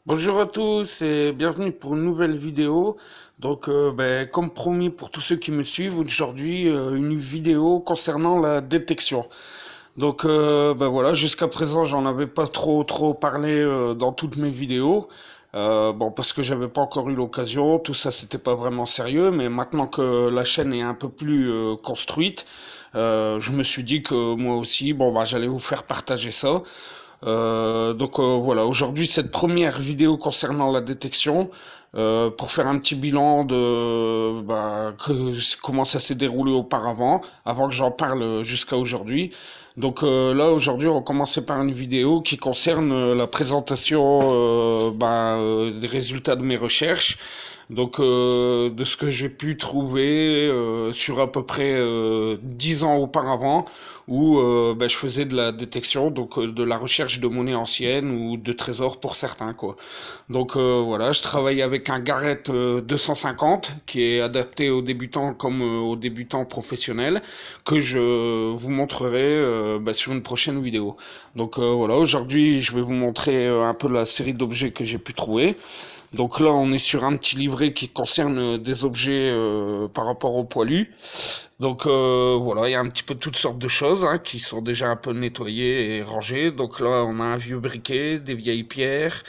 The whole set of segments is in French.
Bonjour à tous et bienvenue pour une nouvelle vidéo. Comme promis pour tous ceux qui me suivent, aujourd'hui une vidéo concernant la détection. Voilà, jusqu'à présent j'en avais pas trop parlé dans toutes mes vidéos. Parce que j'avais pas encore eu l'occasion, tout ça c'était pas vraiment sérieux, mais maintenant que la chaîne est un peu plus construite, je me suis dit que moi aussi, j'allais vous faire partager ça. Voilà, aujourd'hui cette première vidéo concernant la détection, pour faire un petit bilan de comment ça s'est déroulé auparavant, avant que j'en parle jusqu'à aujourd'hui. Là aujourd'hui on va commencer par une vidéo qui concerne la présentation des résultats de mes recherches. De ce que j'ai pu trouver sur à peu près 10 ans auparavant, où je faisais de la détection, de la recherche de monnaie ancienne ou de trésors pour certains, quoi. Voilà, je travaille avec un Garrett 250 qui est adapté aux débutants comme aux débutants professionnels, que je vous montrerai sur une prochaine vidéo. Voilà, aujourd'hui je vais vous montrer un peu la série d'objets que j'ai pu trouver. Donc là, on est sur un petit livret qui concerne des objets par rapport au poilu. Voilà, il y a un petit peu toutes sortes de choses qui sont déjà un peu nettoyées et rangées. Donc là, on a un vieux briquet, des vieilles pierres.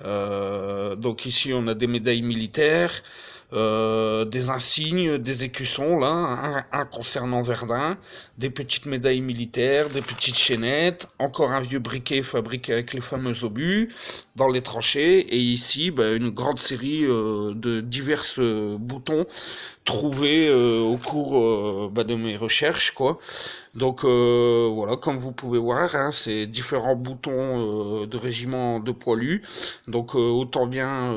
Donc ici, on a des médailles militaires, des insignes, des écussons, là, un concernant Verdun, des petites médailles militaires, des petites chaînettes, encore un vieux briquet fabriqué avec les fameux obus dans les tranchées, et ici une grande série de divers boutons trouvés au cours de mes recherches, quoi. Voilà, comme vous pouvez voir, c'est différents boutons de régiments de poilus, autant bien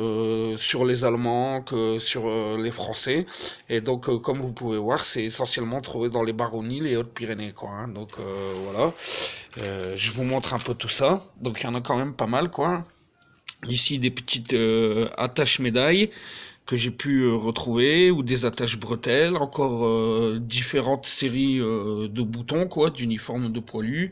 sur les Allemands que sur les Français, et comme vous pouvez voir, c'est essentiellement trouvé dans les Baronnies, les Hautes-Pyrénées, quoi. Voilà, je vous montre un peu tout ça. Donc il y en a quand même pas mal, quoi. Ici des petites attaches médailles que j'ai pu retrouver, ou des attaches bretelles, encore différentes séries de boutons, quoi, d'uniformes de poilus.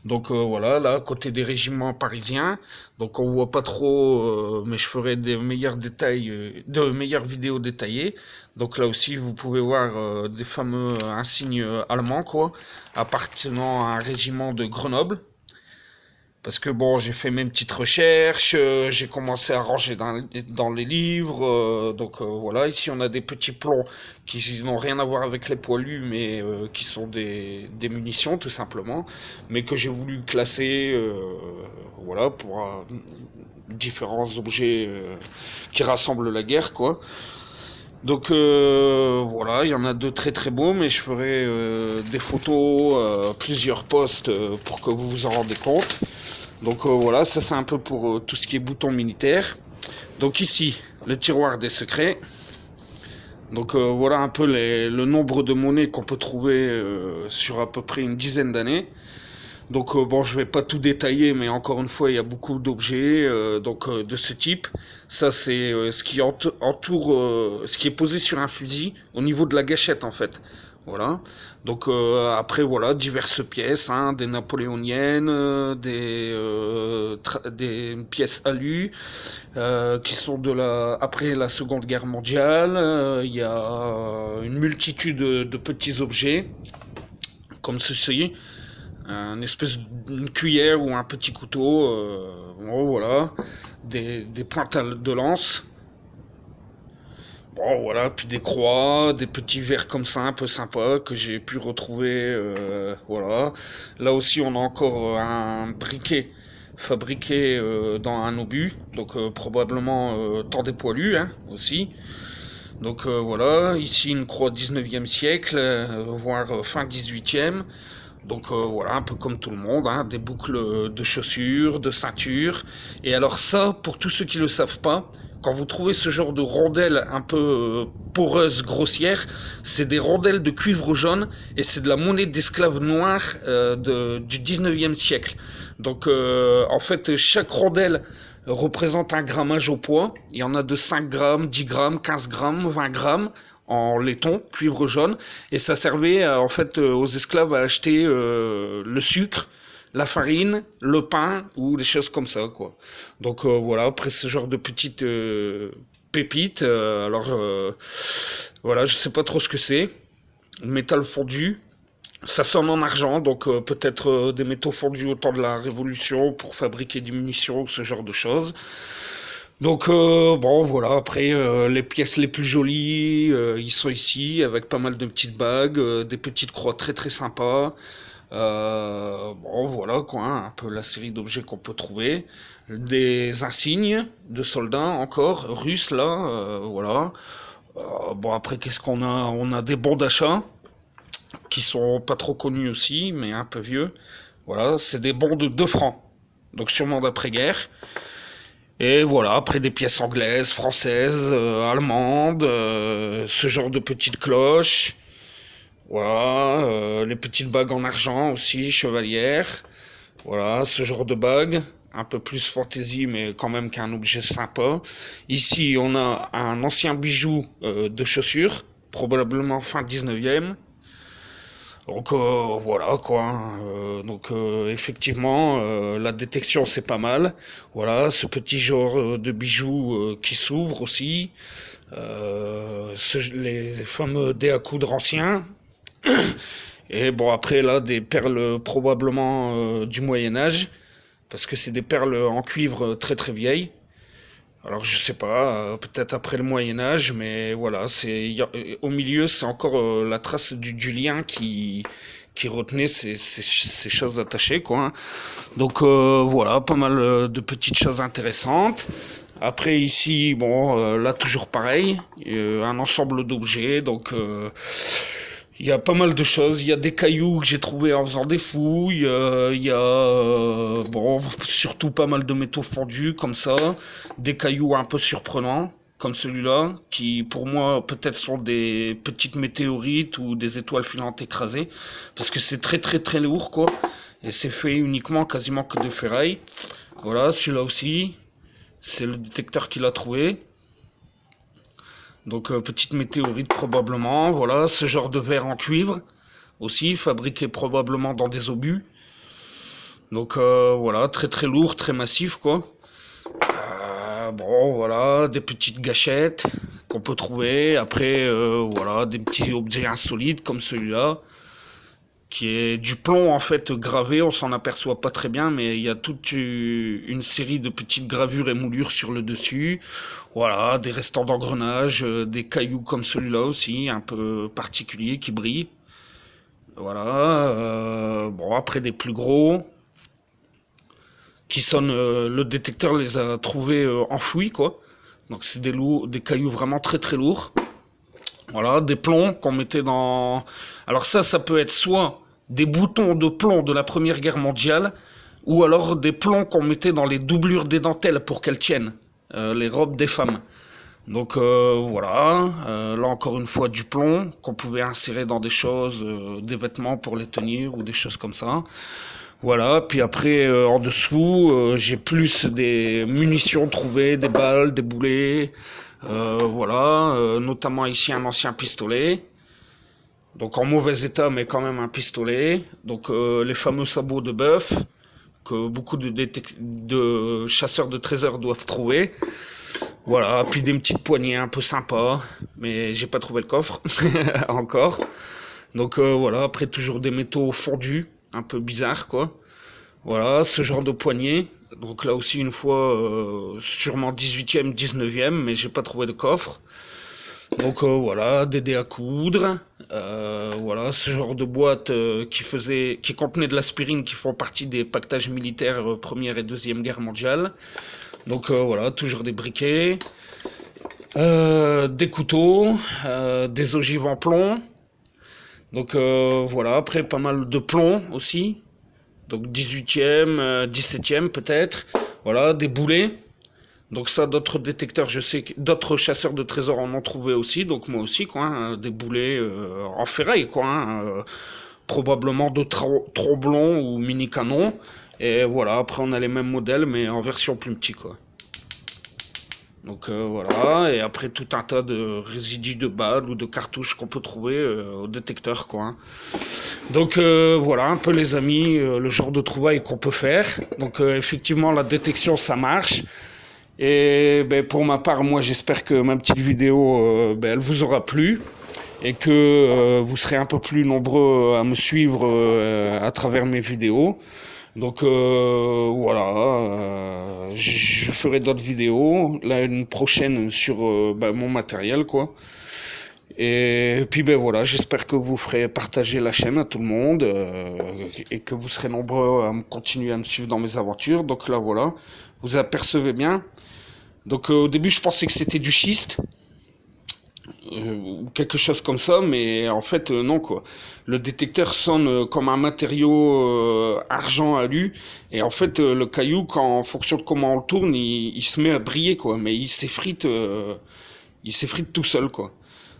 Voilà, là, côté des régiments parisiens, donc on voit pas trop, mais je ferai des meilleurs détails, de meilleures vidéos détaillées. Donc là aussi, vous pouvez voir des fameux insignes allemands, quoi, appartenant à un régiment de Grenoble. Parce que bon, j'ai fait mes petites recherches, j'ai commencé à ranger dans les livres, voilà, ici on a des petits plombs qui n'ont rien à voir avec les poilus, mais qui sont des munitions tout simplement, mais que j'ai voulu classer, voilà, pour différents objets qui rassemblent la guerre, quoi. Voilà, il y en a deux très beaux, mais je ferai des photos, plusieurs posts pour que vous vous en rendez compte. Voilà, ça c'est un peu pour tout ce qui est boutons militaires. Donc ici, le tiroir des secrets. Voilà un peu le nombre de monnaies qu'on peut trouver sur à peu près une dizaine d'années. Je vais pas tout détailler, mais encore une fois, il y a beaucoup d'objets de ce type. Ça, c'est ce qui entoure, ce qui est posé sur un fusil au niveau de la gâchette, en fait. Voilà. Après, voilà, diverses pièces, des napoléoniennes, des pièces alu, qui sont après la Seconde Guerre mondiale. Il y a une multitude de petits objets, comme ceci. Une espèce d'une cuillère ou un petit couteau, voilà, des pointes de lance, bon voilà, puis des croix, des petits verres comme ça un peu sympas que j'ai pu retrouver, voilà. Là aussi on a encore un briquet fabriqué dans un obus, probablement temps des poilus aussi. Voilà, ici une croix 19e siècle, voire fin 18e. Voilà, un peu comme tout le monde, des boucles de chaussures, de ceintures. Et alors ça, pour tous ceux qui ne le savent pas, quand vous trouvez ce genre de rondelles un peu poreuses, grossières, c'est des rondelles de cuivre jaune et c'est de la monnaie d'esclaves noirs du 19e siècle. En fait, chaque rondelle représente un grammage au poids. Il y en a de 5 grammes, 10 grammes, 15 grammes, 20 grammes en laiton, cuivre jaune, et ça servait en fait aux esclaves à acheter le sucre, la farine, le pain ou des choses comme ça, quoi. Donc voilà, après ce genre de petites pépites, voilà, je sais pas trop ce que c'est. Métal fondu, ça sonne en argent, donc peut-être des métaux fondus au temps de la Révolution pour fabriquer des munitions ou ce genre de choses. Donc bon voilà, après les pièces les plus jolies, ils sont ici avec pas mal de petites bagues, des petites croix très très sympas. Bon voilà quoi, hein, un peu la série d'objets qu'on peut trouver. Des insignes de soldats encore, russes là, voilà. Bon après qu'est-ce qu'on a? On a des bons d'achat qui sont pas trop connus aussi, mais un peu vieux. Voilà, c'est des bons de 2 francs, donc sûrement d'après-guerre. Et voilà, après des pièces anglaises, françaises, allemandes, ce genre de petites cloches. Voilà, les petites bagues en argent aussi, chevalières. Voilà, ce genre de bagues. Un peu plus fantaisie, mais quand même qu'un objet sympa. Ici, on a un ancien bijou de chaussures, probablement fin 19e. Donc voilà quoi. Donc effectivement, la détection c'est pas mal. Voilà, ce petit genre de bijoux qui s'ouvre aussi. Les fameux dés à coudre anciens. Et bon après là des perles probablement du Moyen Âge, parce que c'est des perles en cuivre très très vieilles. Alors je sais pas, peut-être après le Moyen Âge, mais voilà, au milieu c'est encore la trace du lien qui retenait ces choses attachées, quoi, hein. Donc voilà, pas mal de petites choses intéressantes. Après ici, bon, là toujours pareil, un ensemble d'objets, donc il y a pas mal de choses. Il y a des cailloux que j'ai trouvés en faisant des fouilles. Il y a bon, surtout pas mal de métaux fondus comme ça. Des cailloux un peu surprenants comme celui-là, qui pour moi peut-être sont des petites météorites ou des étoiles filantes écrasées, parce que c'est très très très lourd quoi. Et c'est fait uniquement quasiment que de ferraille. Voilà, celui-là aussi, c'est le détecteur qui l'a trouvé. Donc petite météorite probablement, voilà, ce genre de verre en cuivre aussi, fabriqué probablement dans des obus. Donc voilà, très très lourd, très massif quoi. Bon voilà, des petites gâchettes qu'on peut trouver. Après voilà, des petits objets insolites comme celui-là, qui est du plomb en fait gravé, on s'en aperçoit pas très bien, mais il y a toute une série de petites gravures et moulures sur le dessus. Voilà, des restants d'engrenages, des cailloux comme celui-là aussi, un peu particulier, qui brillent. Voilà, bon après des plus gros, qui sonnent, le détecteur les a trouvés enfouis quoi. Donc c'est des cailloux vraiment très très lourds. Voilà, des plombs qu'on mettait dans... Alors ça peut être soit des boutons de plomb de la Première Guerre mondiale, ou alors des plombs qu'on mettait dans les doublures des dentelles pour qu'elles tiennent, les robes des femmes. Donc voilà, là encore une fois du plomb qu'on pouvait insérer dans des choses, des vêtements pour les tenir ou des choses comme ça. Voilà, puis après en dessous, j'ai plus des munitions trouvées, des balles, des boulets, voilà, notamment ici un ancien pistolet, donc en mauvais état mais quand même un pistolet, donc les fameux sabots de bœuf que beaucoup de chasseurs de trésors doivent trouver. Voilà, puis des petites poignées un peu sympas, mais j'ai pas trouvé le coffre encore. Donc voilà, après toujours des métaux fondus, un peu bizarres quoi. Voilà, ce genre de poignée. Donc là aussi une fois, sûrement 18e, 19e, mais j'ai pas trouvé de coffre. Donc voilà, des dés à coudre. Voilà, ce genre de boîte qui contenait de l'aspirine, qui font partie des pactages militaires Première et Deuxième Guerre mondiale. Donc voilà, toujours des briquets. Des couteaux, des ogives en plomb. Donc voilà, après pas mal de plomb aussi. Donc 18e, 17e peut-être. Voilà, des boulets. Donc ça, d'autres détecteurs, je sais que d'autres chasseurs de trésors en ont trouvé aussi. Donc moi aussi, quoi, hein, des boulets en ferraille, quoi. Hein, probablement de tromblons ou mini-canons. Et voilà, après on a les mêmes modèles, mais en version plus petit, quoi. Donc voilà, et après tout un tas de résidus de balles ou de cartouches qu'on peut trouver au détecteur, quoi, hein. Donc voilà un peu les amis, le genre de trouvailles qu'on peut faire. Donc effectivement la détection ça marche. Et ben, pour ma part, moi j'espère que ma petite vidéo, ben, elle vous aura plu et que vous serez un peu plus nombreux à me suivre à travers mes vidéos. Donc voilà, je ferai d'autres vidéos, là une prochaine sur ben, mon matériel quoi. Et puis ben voilà, j'espère que vous ferez partager la chaîne à tout le monde et que vous serez nombreux à continuer à me suivre dans mes aventures. Donc là voilà, vous apercevez bien. Donc au début je pensais que c'était du schiste ou quelque chose comme ça, mais en fait non quoi. Le détecteur sonne comme un matériau argent alu, et en fait le caillou, quand en fonction de comment on le tourne, il se met à briller quoi, mais il s'effrite tout seul quoi.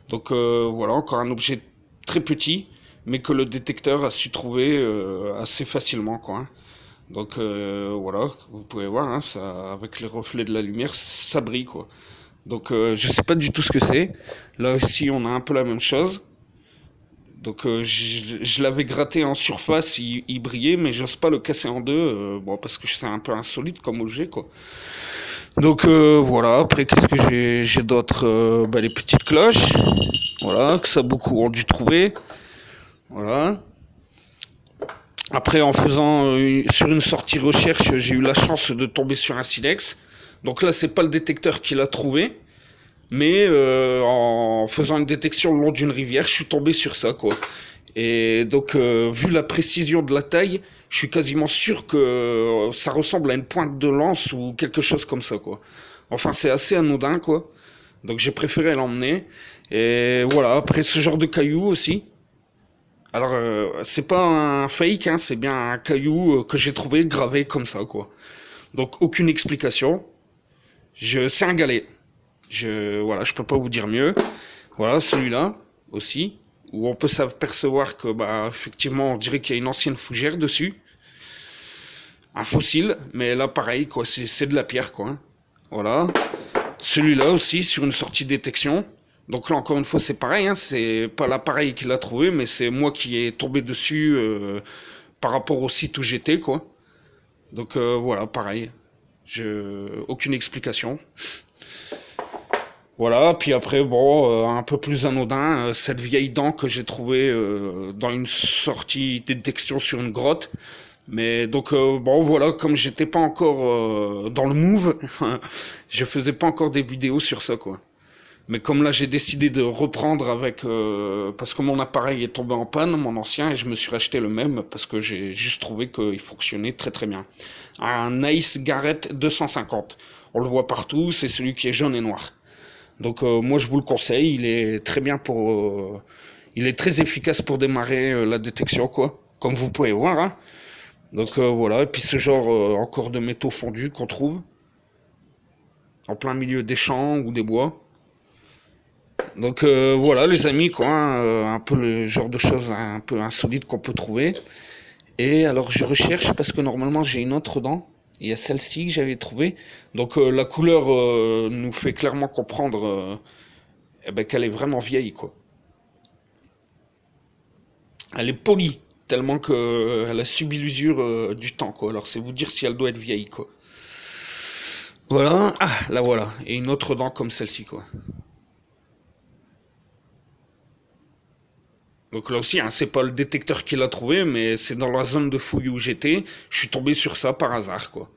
Donc voilà, encore un objet très petit, mais que le détecteur a su trouver assez facilement quoi, hein. Donc voilà, vous pouvez voir, hein, ça, avec les reflets de la lumière, ça brille quoi. Donc je sais pas du tout ce que c'est. Là aussi on a un peu la même chose. Donc je l'avais gratté en surface, il brillait, mais j'ose pas le casser en deux, bon parce que c'est un peu insolite comme objet quoi. Donc voilà, après qu'est-ce que j'ai d'autre, bah, les petites cloches, voilà, que ça beaucoup ont dû trouver. Voilà. Après en faisant sur une sortie recherche, j'ai eu la chance de tomber sur un silex. Donc là c'est pas le détecteur qui l'a trouvé, mais en faisant une détection le long d'une rivière, je suis tombé sur ça, quoi. Et donc, vu la précision de la taille, je suis quasiment sûr que ça ressemble à une pointe de lance ou quelque chose comme ça, quoi. Enfin, c'est assez anodin, quoi. Donc, j'ai préféré l'emmener. Et voilà, après ce genre de caillou aussi. Alors, c'est pas un fake, hein, c'est bien un caillou que j'ai trouvé gravé comme ça, quoi. Donc, aucune explication. C'est un galet. Voilà, je peux pas vous dire mieux. Voilà, celui-là aussi, où on peut s'apercevoir que, bah, effectivement, on dirait qu'il y a une ancienne fougère dessus, un fossile, mais là, pareil, quoi, c'est de la pierre, quoi, hein. Voilà. Celui-là aussi, sur une sortie de détection. Donc là, encore une fois, c'est pareil, hein, c'est pas l'appareil qui l'a trouvé, mais c'est moi qui ai tombé dessus par rapport au site où j'étais, quoi. Donc voilà, pareil. Aucune explication. Voilà, puis après, bon, un peu plus anodin, cette vieille dent que j'ai trouvée dans une sortie de détection sur une grotte. Mais donc, bon, voilà, comme j'étais pas encore dans le move, je faisais pas encore des vidéos sur ça, quoi. Mais comme là, j'ai décidé de reprendre avec... parce que mon appareil est tombé en panne, mon ancien, et je me suis racheté le même, parce que j'ai juste trouvé qu'il fonctionnait très très bien. Un Ace Garrett 250. On le voit partout, c'est celui qui est jaune et noir. Donc moi je vous le conseille, il est très bien pour, il est très efficace pour démarrer la détection quoi, comme vous pouvez voir, hein. Donc voilà, et puis ce genre encore de métaux fondus qu'on trouve en plein milieu des champs ou des bois. Donc voilà les amis quoi, hein, un peu le genre de choses un peu insolites qu'on peut trouver. Et alors je recherche parce que normalement j'ai une autre dent. Il y a celle-ci que j'avais trouvée. Donc la couleur nous fait clairement comprendre eh ben, qu'elle est vraiment vieille, quoi. Elle est polie, tellement qu'elle a subi l'usure du temps, quoi. Alors c'est vous dire si elle doit être vieille, quoi. Voilà, ah, la voilà. Et une autre dent comme celle-ci, quoi. Donc là aussi, hein, c'est pas le détecteur qui l'a trouvé, mais c'est dans la zone de fouille où j'étais. Je suis tombé sur ça par hasard, quoi.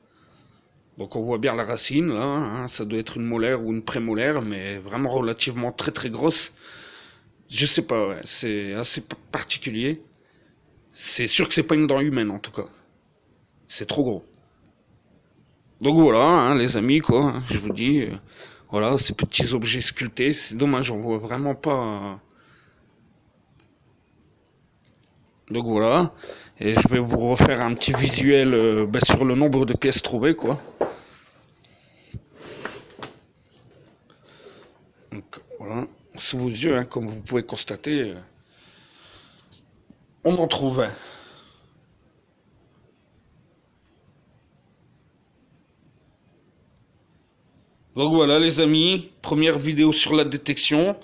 Donc on voit bien la racine, là, hein, ça doit être une molaire ou une prémolaire, mais vraiment relativement très très grosse. Je sais pas, ouais, c'est assez particulier. C'est sûr que c'est pas une dent humaine en tout cas. C'est trop gros. Donc voilà, hein, les amis, quoi, hein, je vous dis, voilà, ces petits objets sculptés, c'est dommage, on voit vraiment pas. Donc voilà, et je vais vous refaire un petit visuel bah, sur le nombre de pièces trouvées, quoi. Donc voilà, sous vos yeux, hein, comme vous pouvez constater, on en trouve. Donc voilà les amis, première vidéo sur la détection.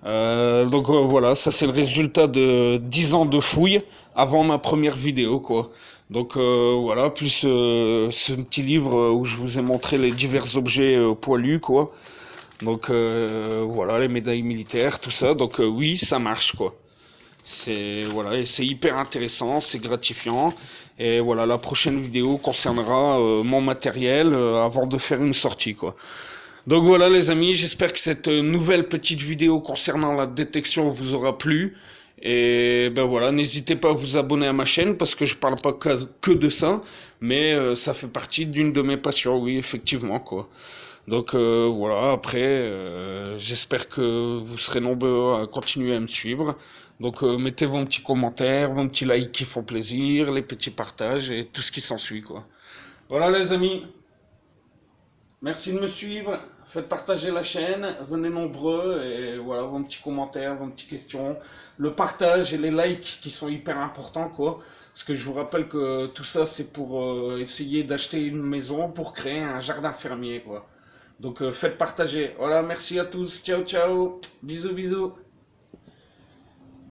Voilà, ça c'est le résultat de 10 ans de fouilles avant ma première vidéo quoi. Donc voilà, plus ce petit livre où je vous ai montré les divers objets poilus quoi. Donc voilà, les médailles militaires, tout ça. Donc oui, ça marche quoi. C'est voilà, et c'est hyper intéressant, c'est gratifiant. Et voilà, la prochaine vidéo concernera mon matériel avant de faire une sortie quoi. Donc voilà les amis, j'espère que cette nouvelle petite vidéo concernant la détection vous aura plu. Et ben voilà, n'hésitez pas à vous abonner à ma chaîne parce que je parle pas que de ça, mais ça fait partie d'une de mes passions, oui effectivement quoi. Donc voilà, après j'espère que vous serez nombreux à continuer à me suivre. Donc mettez vos petits commentaires, vos petits likes qui font plaisir, les petits partages et tout ce qui s'ensuit quoi. Voilà les amis. Merci de me suivre, faites partager la chaîne, venez nombreux et voilà vos petits commentaires, vos petites questions, le partage et les likes qui sont hyper importants quoi. Parce que je vous rappelle que tout ça c'est pour essayer d'acheter une maison pour créer un jardin fermier quoi. Donc faites partager. Voilà, merci à tous, ciao ciao, bisous bisous.